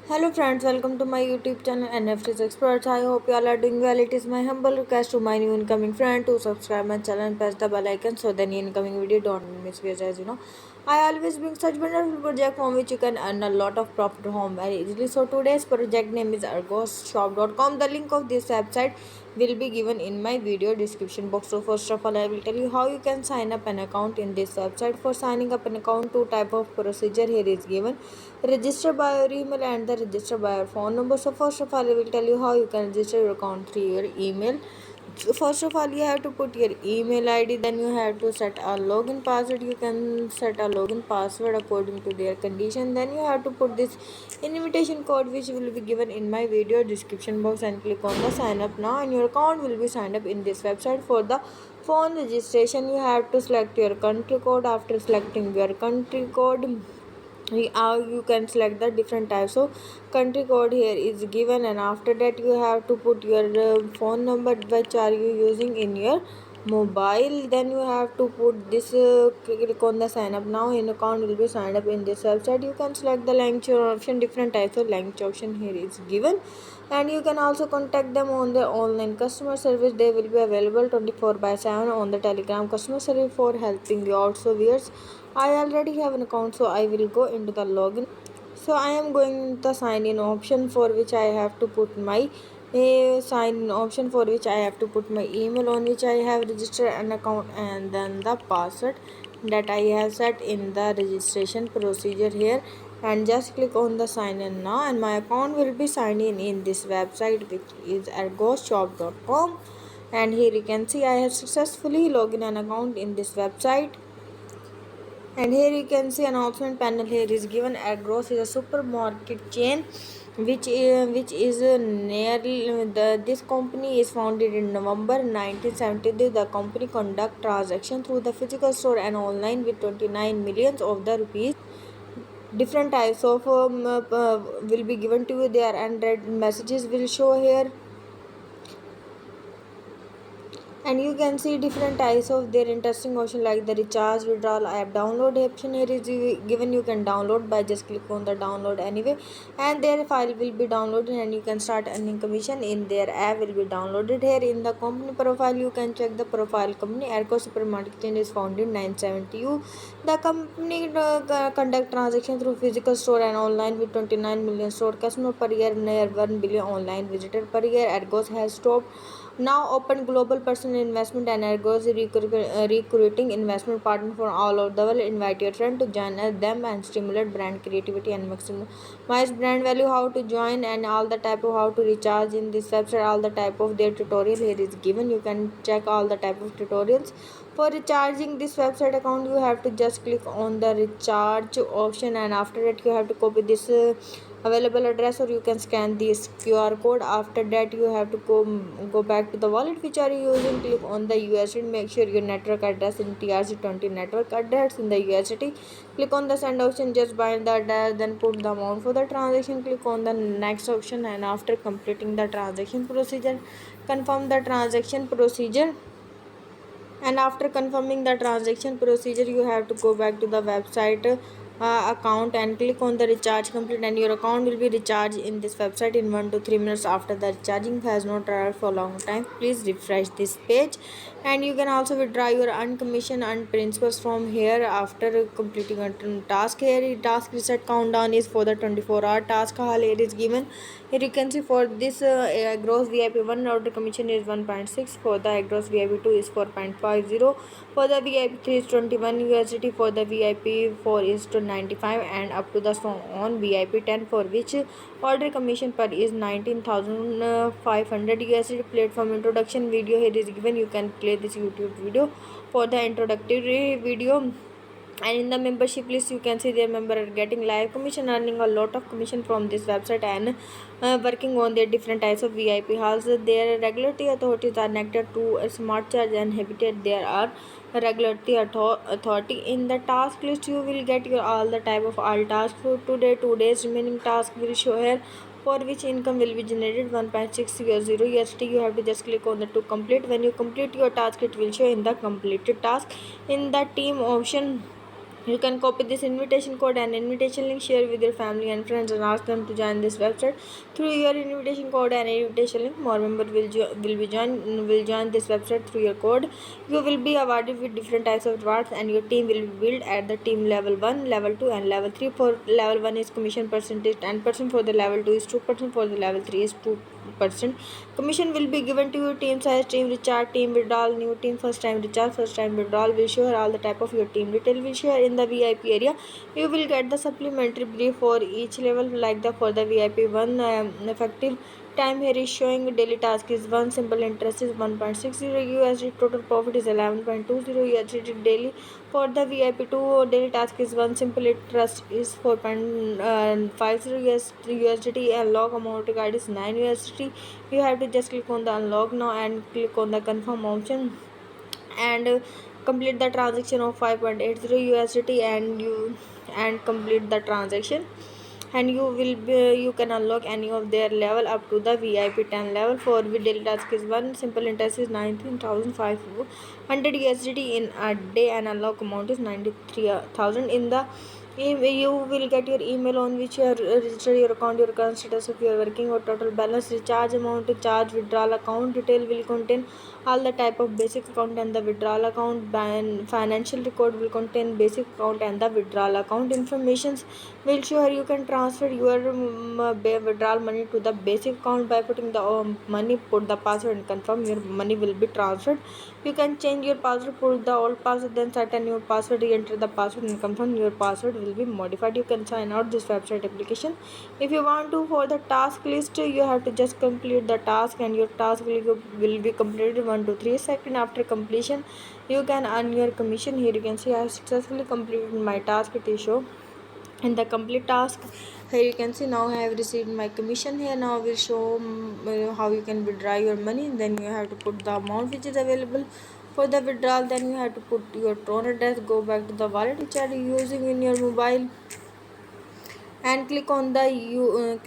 Hello friends, welcome to my YouTube channel NFTs Experts. I hope you all are doing well. It is my humble request to my new incoming friend to subscribe my channel and press the bell icon so the new incoming video don't miss because as you know, I always bring such wonderful project from which you can earn a lot of profit home very easily. So today's project name is argosshop.com. The link of this website will be given in my video description box. So first of all, I will tell you how you can sign up an account in this website. For signing up an account, two type of procedure here is given: register by your email and the register by your phone number. So first of all, I will tell you how you can register your account through your email. So first of all, you have to put your email ID, then you have to set a login password. You can set a login password according to their condition. Then you have to put this invitation code which will be given in my video description box and click on the sign up now, and your account will be signed up in this website. For the phone registration, you have to select your country code. After selecting your country code, you can select the different types of country code here is given, and after that you have to put your phone number which are you using in your mobile. Then you have to put this click on the sign up now, in account will be signed up in this website. You can select the language option. Different types of language option here is given, and you can also contact them on the online customer service. They will be available 24 by 7 on the Telegram customer service for helping you out. So viewers, I already have an account, so I will go into the login. So I am going into the sign in option, for which I have to put my sign in option, for which I have to put my email on which I have registered an account, and then the password that I have set in the registration procedure here, and just click on the sign in now, and my account will be signed in this website which is argoshop.com. And here you can see I have successfully logged in an account in this website. And here you can see an option panel here is given. Agros is a supermarket chain which is nearly this company is founded in November 1970. The company conduct transaction through the physical store and online with 29 millions of the rupees. Different types of will be given to you there, and red messages will show here, and you can see different types of their interesting option like the recharge, withdrawal, app download option here is given. You can download by just click on the download anyway, and their file will be downloaded, and you can start earning commission in their app will be downloaded. Here in the company profile, you can check the profile. Company Arco Supermarket Chain is founded in 970. The company conduct transaction through physical store and online with 29 million store customer per year, near 1 billion online visitor per year. Argos has stopped now open global personal investment, and Argos recruiting investment partner for all over the world. Invite your friend to join them and stimulate brand creativity and maximize brand value. How to join and all the type of how to recharge in this website, all the type of their tutorial here is given. You can check all the type of tutorials. For recharging this website account, you have to just click on the recharge option, and after that you have to copy this available address, or you can scan this QR code. After that you have to go back to the wallet which are you using. Click on the USDT. Make sure your network address in TRC20 network address in the USDT. Click on the send option, just bind the address, then put the amount for the transaction. Click on the next option, and after completing the transaction procedure, confirm the transaction procedure. And after confirming the transaction procedure, you have to go back to the website account and click on the recharge complete, and your account will be recharged in this website in 1 to 3 minutes. After the recharging has not traveled for a long time, please refresh this page. And you can also withdraw your earned commission and principals from here after completing a task. Here task reset countdown is for the 24-hour task. All here is given. Here you can see for this gross VIP 1 order commission is 1.6, for the gross VIP 2 is 4.50, for the VIP 3 is 21 USDT, for the VIP 4 is to 95, and up to the so on VIP 10, for which order commission per is 19,500 USDT. Platform introduction video here is given. You can play this YouTube video for the introductory video. And in the membership list, you can see their member are getting live commission, earning a lot of commission from this website, and working on their different types of VIP halls. Their regulatory authorities are connected to Smart Charge and Habitat. There are regulatory authority in the task list. You will get your all the type of all tasks for today. 2 days remaining task will show here, for which income will be generated 1.600 USD. You have to just click on the to complete. When you complete your task, it will show in the completed task. In the team option, You can copy this invitation code and invitation link, share with your family and friends, and ask them to join this website. Through your invitation code and invitation link, more members will join this website through your code. You will be awarded with different types of rewards, and your team will be built at the team level 1, level 2, and level 3. For level 1 is commission percentage 10%, for the level 2 is 2%, for the level 3 is 2%. Commission will be given to your team size, team recharge, team withdrawal, new team, first time recharge, first time withdrawal. Will show all the type of your team detail. Will share in the VIP area. You will get the supplementary brief for each level, like the for the VIP one. Effective time here is showing daily task is 1, simple interest is 1.60 USD, total profit is 11.20 USD daily. For the VIP 2, daily task is 1, simple interest is 4.50 USD, and log amount guide is 9 USD. You have to just click on the unlock now and click on the confirm option, and complete the transaction of 5.80 USD, and complete the transaction, and you can unlock any of their level up to the VIP 10 level. For with daily task is 1, simple interest is 19,500 USD in a day, and unlock amount is 93,000 in the you will get your email on which you are registered your account, your current status of your working or total balance, recharge amount, charge, withdrawal account detail will contain all the type of basic account and the withdrawal account. Financial record will contain basic account and the withdrawal account informations. Will show you can transfer your withdrawal money to the basic account by putting the money, put the password and confirm your money will be transferred. You can change your password, put the old password, then set a new password, enter the password and confirm your password will be modified. You can sign out this website application. If you want to, for the task list, you have to just complete the task, and your task will be completed 1 to 3 seconds. After completion, you can earn your commission. Here you can see I have successfully completed my task. It is show in the complete task. Here you can see now I have received my commission. Here now will show how you can withdraw your money. Then you have to put the amount which is available for the withdrawal. Then you have to put your Tron address, go back to the wallet which are you using in your mobile, and click on the USDT,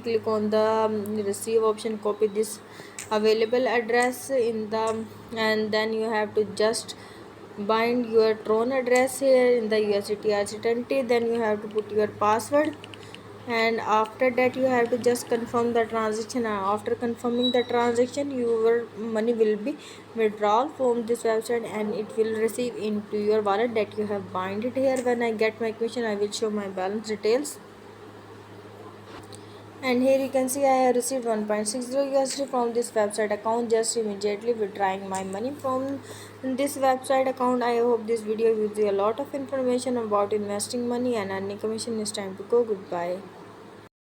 click on the receive option, copy this available address in the, and then you have to just bind your Tron address here in the USDT RC20. Then you have to put your password, and after that you have to just confirm the transaction. After confirming the transaction, your money will be withdrawn from this website, and it will receive into your wallet that you have bind it here. When I get my commission, I will show my balance details, and here you can see I have received 1.60 USD from this website account, just immediately withdrawing my money from this website account. I hope this video gives you a lot of information about investing money and earning commission. It's time to go. Goodbye.